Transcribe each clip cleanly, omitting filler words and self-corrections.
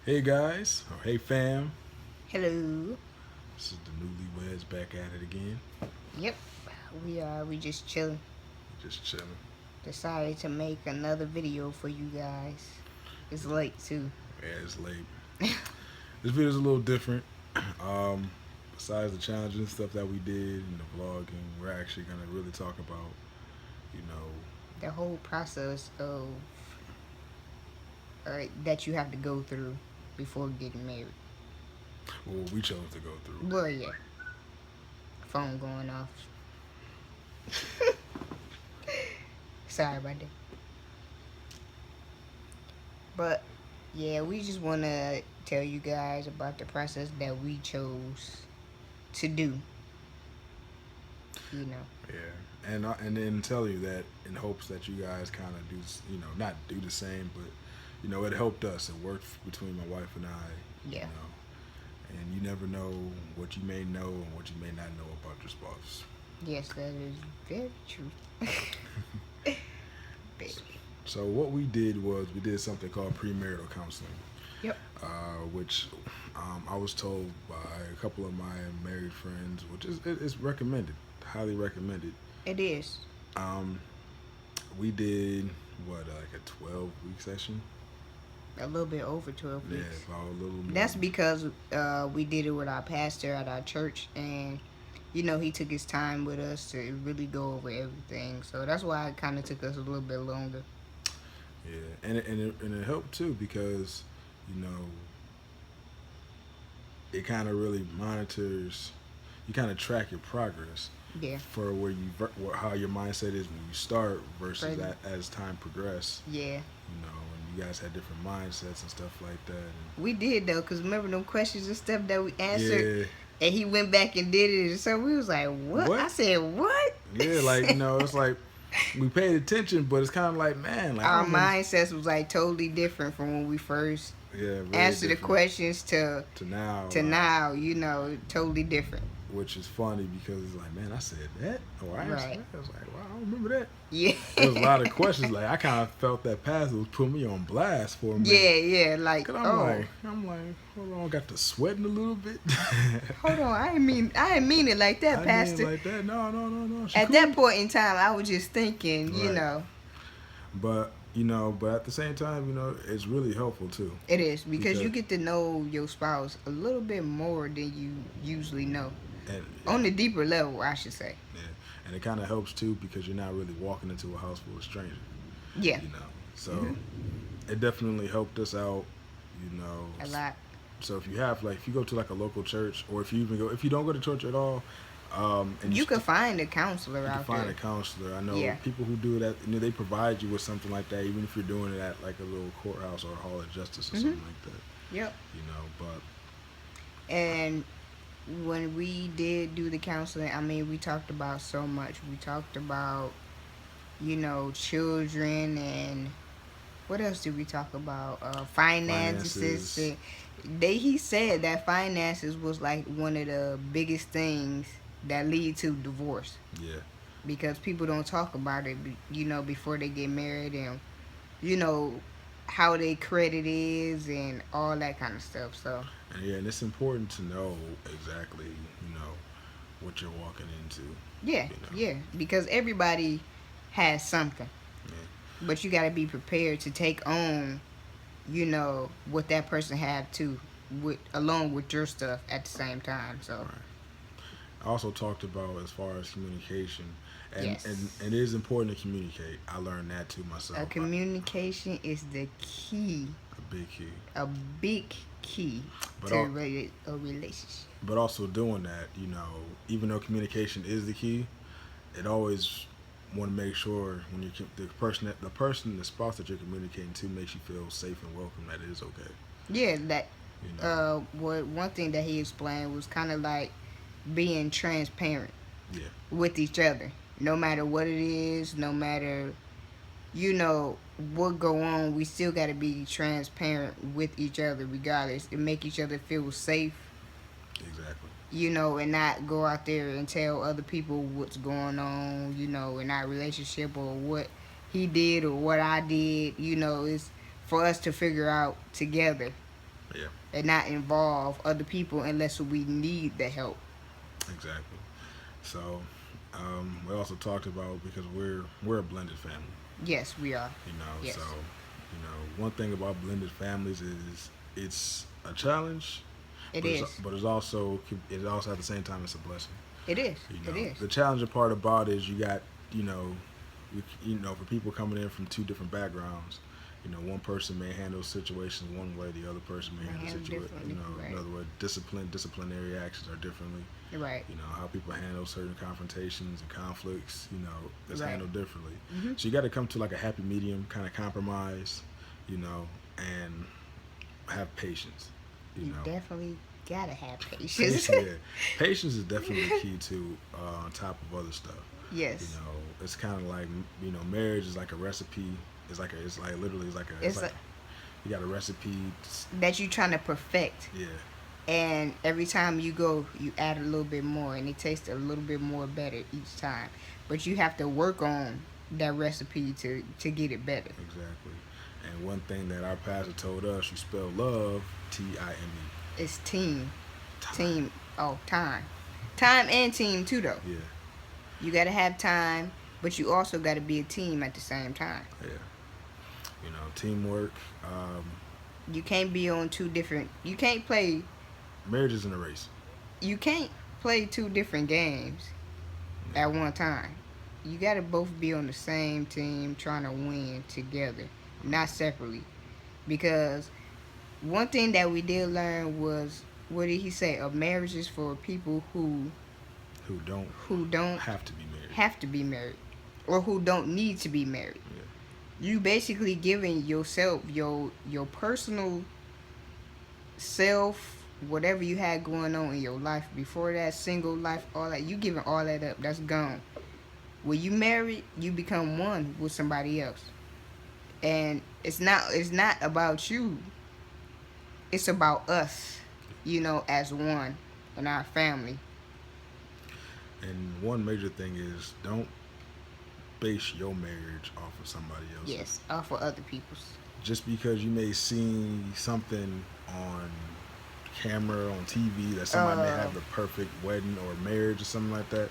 Hey guys, or hey fam, Hello. this is the newlyweds back at it again. Yep. We just chilling. Just chilling. Decided to make another video for you guys. It's late too. Yeah, it's late. This video's a little different. Um, Besides the challenges and stuff that we did in the vlogging, we're actually gonna really talk about, you know, The whole process of that you have to go through before getting married. what we chose to go through. Well, yeah. Phone going off. Sorry about that. But yeah, we just want to tell you guys about the process that we chose to do. You know. Yeah, and then tell you that in hopes that you guys kind of do, not do the same, but it helped us. It worked between my wife and I. Yeah. And you never know what you may know and what you may not know about your spouse. Yes, that is very true. Baby. So what we did was we did something called premarital counseling, Yep. which I was told by a couple of my married friends, which is recommended, highly recommended. It is. Um, we did like a 12-week session. A little bit over 12 Yeah, weeks. about a little more. That's because we did it with our pastor at our church, and he took his time with us to really go over everything. So that's why it kind of took us a little bit longer. Yeah, and it helped too because you know it kind of really monitors. You kind of track your progress. Yeah. For how your mindset is when you start versus Right. that as time progresses. Yeah. And you guys had different mindsets and stuff like that. We did though, cause remember them questions and stuff that we answered, Yeah, and he went back and did it. And so we was like, "What?" What? I said, "What?" yeah, like it's like we paid attention, but it's kind of like, man, like Our mindsets was like totally different from when we first yeah, really answered the different questions to now, now. Totally different. which is funny because it's like, man, I said that, or I answered Right. that. I was like, wow, I don't remember that. Yeah. There was a lot of questions. Like I kind of felt that pastor was putting me on blast for a minute. Yeah. Like, Cause oh, I'm like, hold on, got to sweating a little bit. hold on. I didn't mean it like that, I Pastor. mean like that. No. She At cool. that point in time, I was just thinking, Right. But but at the same time, it's really helpful too. it is because you Because- get to know your spouse a little bit more than you usually know. And On the deeper level, I should say. yeah, and it kind of helps too because you're not really walking into a house full of strangers. Yeah. So it definitely helped us out. A lot. So if you go to like a local church, or if you don't go to church at all, and You can find a counselor you can out find there. a counselor. I know Yeah. people who do that. They provide you with something like that, even if you're doing it at like a little courthouse or a hall of justice or something like that. Yep. But And when we did do the counseling, I mean, we talked about so much. We talked about, children, and what else did we talk about? Finances. Finances. He said that finances was like one of the biggest things that lead to divorce yeah, because people don't talk about it, before they get married, and you know how their credit is and all that kind of stuff. So and it's important to know exactly, what you're walking into. yeah, You know. yeah, because everybody has something, Yeah. but you got to be prepared to take on, what that person have too, along with your stuff at the same time. So Right. I also talked about as far as communication, and Yes. and it is important to communicate. I learned that too myself. communication is the key, A big key. a big key But to al- a relationship. But also doing that, even though communication is the key, it always want to make sure when the spouse that you're communicating to makes you feel safe and welcome, that it is okay. Yeah, that You know. one thing that he explained was kind of like being transparent Yeah. with each other, no matter what it is, no matter what go on, we still got to be transparent with each other regardless, and make each other feel safe, Exactly. and not go out there and tell other people what's going on, in our relationship, or what he did or what I did. It's for us to figure out together Yeah. and not involve other people unless we need the help. Exactly. So we also talked about, because we're a blended family. Yes, we are. So Yes, one thing about blended families is it's a challenge, it but is. it also at the same time it's a blessing. It is. It is. The challenging part about it is you got for people coming in from two different backgrounds. One person may handle situations one way, the other person may handle situations. Differently, right. In other words, disciplinary actions are differently. Right. How people handle certain confrontations and conflicts. Is Right. handled differently. Hmm. So you got to come to like a happy medium kind of compromise. And have patience. You definitely gotta have Patience, patience. yeah. Patience is definitely key to on top of other stuff. Yes. It's kind of like marriage is like a recipe. It's like literally It's you got a recipe. that you trying to perfect, Yeah, and every time you go, you add a little bit more, and it tastes a little bit more better each time. But you have to work on that recipe to get it better. exactly. And one thing that our pastor told us, you spell love Time. It's team. Team. Oh, time. Time and team too, though. Yeah, You gotta have time, but you also gotta be a team at the same time. yeah. Teamwork. You can't be on two different. You can't play. Marriage isn't a race. You can't play two different games at one time. You gotta both be on the same team, trying to win together, not separately. Because one thing that we did learn was, what did he say? A marriage is for people who Who don't don't have to be married. have to be married, or who don't need to be married. Yeah. You basically giving yourself your personal self, whatever you had going on in your life before that, single life, all that, you giving all that up. That's gone. When you married, you become one with somebody else, and it's not about you. It's about us, as one in our family. And one major thing is, don't base your marriage off of somebody else. Yes, all for other people's. Just because you may see something on camera, on TV, that somebody may have the perfect wedding or marriage or something like that,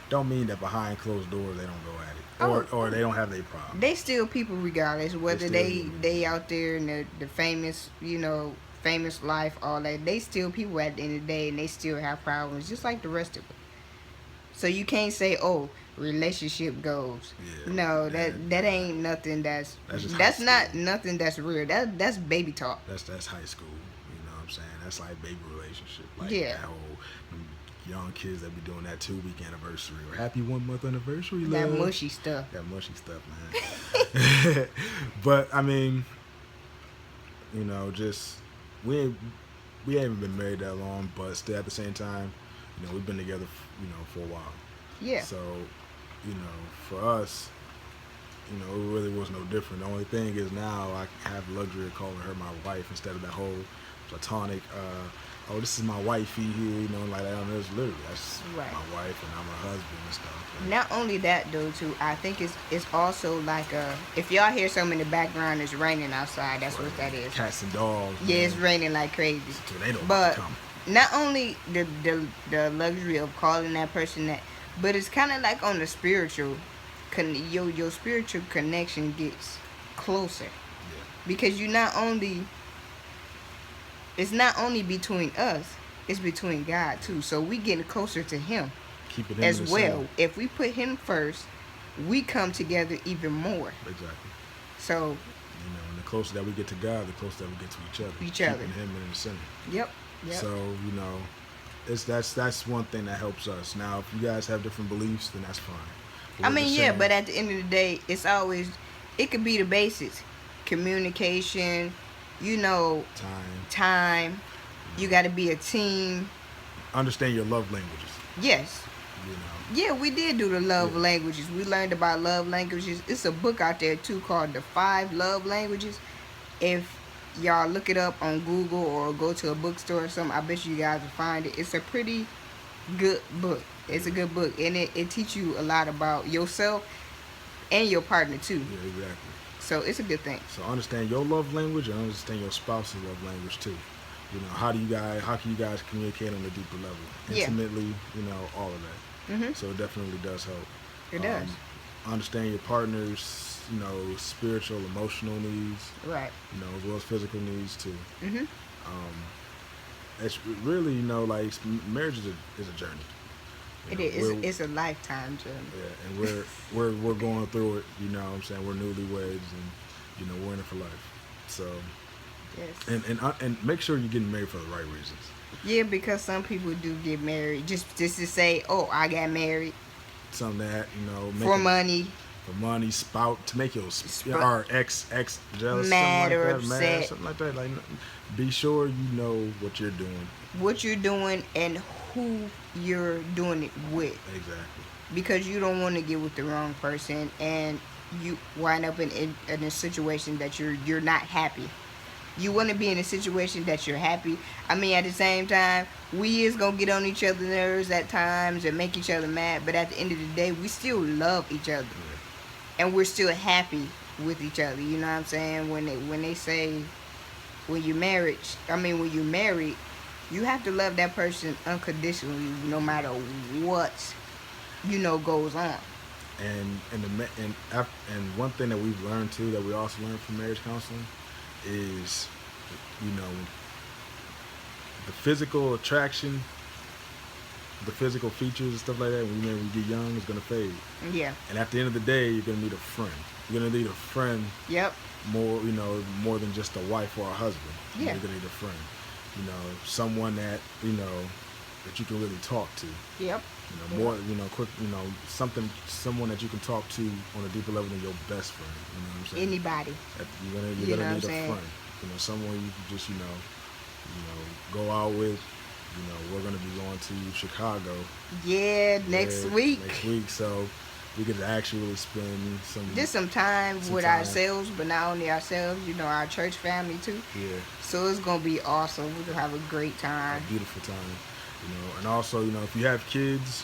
don't mean that behind closed doors they don't go at it, or they don't have their problem. They still people regardless, whether still they human. out there in the famous, famous life, all that. They still people at the end of the day, and they still have problems, just like the rest of us. So you can't say, oh, relationship goes. Yeah, No, yeah. that ain't nothing. That's just that's high not school. nothing that's real. That's baby talk. That's high school. You know what I'm saying? That's like baby relationship. Like Yeah. that whole young kids that be doing that 2-week anniversary or happy 1-month anniversary. That love. mushy stuff. That mushy stuff, man. But I mean, just we haven't been married that long, but still at the same time, we've been together, for a while. Yeah. So, for us, it really was no different. The only thing is now I have the luxury of calling her my wife instead of that whole platonic, oh, this is my wifey here, like that. It's literally, that's Right. my wife and I'm her husband and stuff. Like, Not only that though, too. I think it's also like if y'all hear something in the background, it's raining outside. That's what that is. cats and dogs. Yeah, man. it's raining like crazy. Tornado about But to come. not only the luxury of calling that person that, but it's kind of like on the spiritual, your spiritual connection gets closer, Yeah. because it's not only between us, it's between God too. So we getting closer to Him Keeping him as in the well. center. If we put Him first, we come together even more. Exactly. So And the closer that we get to God, the closer that we get to each other. Each Keeping other. him in the center. yep. So that's one thing that helps us. Now, if you guys have different beliefs, then that's fine. I We're mean, just yeah, saying, but at the end of the day, it's always, it could be the basics. Communication, time. time. You got to be a team. Understand your love languages. Yes. Yeah, we did do the love Yeah. languages. We learned about love languages. It's a book out there, too, called The 5 Love Languages. If y'all look it up on Google or go to a bookstore or something, I bet you guys will find it. It's a pretty good book. It's a good book, and it teaches you a lot about yourself and your partner, too. Yeah, exactly. So it's a good thing. So understand your love language and understand your spouse's love language too. how can you guys communicate on a deeper level, Yeah. intimately, all of that. Mhm. So it definitely does help. It does. Understand your partner's, spiritual, emotional needs, Right. as well as physical needs too. Mhm. Um, it's really, like marriage is a journey. It is. We're It's a lifetime journey. Yeah, and we're going through it. You know what I'm saying? We're newlyweds, and we're in it for life. So Yes. and make sure you're getting married for the right reasons. Yeah, because some people do get married just to say, "Oh, I got married Something that for money, for money, spout to make your Sp- our ex jealous, mad something or like that, mad, upset." something like that. Like, be sure you know what you're doing. What you're doing and who you're doing it with, Exactly. because you don't want to get with the wrong person and you wind up in a situation that you're not happy. You want to be in a situation that you're happy. I mean, at the same time, we is gonna get on each other's nerves at times and make each other mad. But at the end of the day, we still love each other, and we're still happy with each other. You know what I'm saying? When they say when you're married, when you're married, you have to love that person unconditionally, no matter what goes on. And one thing that we've learned too, that we also learned from marriage counseling, is you know the physical attraction, the physical features and stuff like that. When you get young, is gonna fade. Yeah. And at the end of the day, you're gonna need a friend. You're gonna need a friend. Yep. More than just a wife or a husband. Yeah. You're gonna need a friend. Someone that that you can really talk to. Yep. More, quick, someone that you can talk to on a deeper level than your best friend. You know what I'm saying? Anybody. You're gonna need a friend. Someone you can just, go out with. We're gonna be going to Chicago. Yeah, next week. Next week, so we could actually spend some time with ourselves, but not only ourselves, our church family too. Yeah. So it's gonna be awesome. We're gonna have a great time. A beautiful time. And also, if you have kids,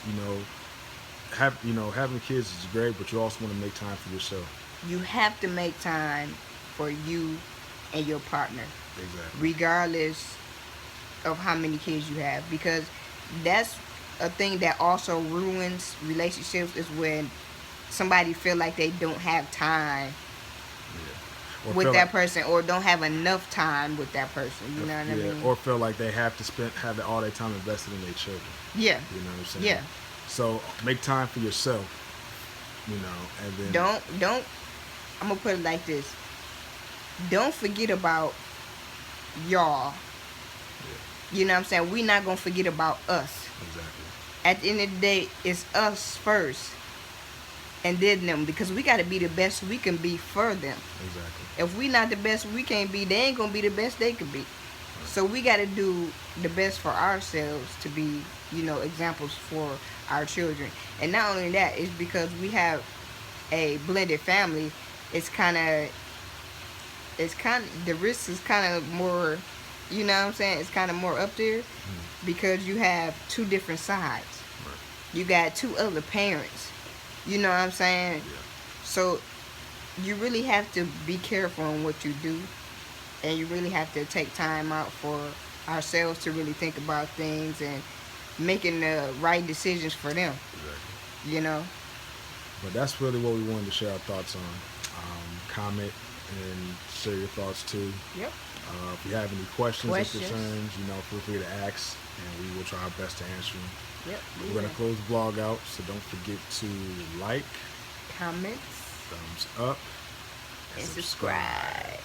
having kids is great, but you also want to make time for yourself. You have to make time for you and your partner. Exactly. Regardless of how many kids you have, because that's a thing that also ruins relationships, is when somebody feel like they don't have time with that person, or don't have enough time with that person. You know what I mean? Or feel like they have to have all their time invested in their children. Yeah. You know what I'm saying? Yeah. So make time for yourself. And then don't. I'm gonna put it like this. Don't forget about y'all. Yeah. You know what I'm saying? We're not gonna forget about us. Exactly. At the end of the day, it's us first, and then them, because we gotta be the best we can be for them. Exactly. If we not the best we can be, they ain't gonna be the best they can be. Right. So we gotta do the best for ourselves to be, examples for our children. And not only that, it's because we have a blended family. It's kind of the risk is kind of more, you know what I'm saying? It's kind of more up there, because you have two different sides. Right. You got two other parents. You know what I'm saying? Yeah. So you really have to be careful on what you do, and you really have to take time out for ourselves to really think about things and making the right decisions for them. Exactly. But that's really what we wanted to share our thoughts on. Comment and share your thoughts too. Yep. If you have any questions or concerns, feel free to ask, and we will try our best to answer them. Yep. We're going to close the vlog out, so don't forget to like, comments, thumbs up, and subscribe.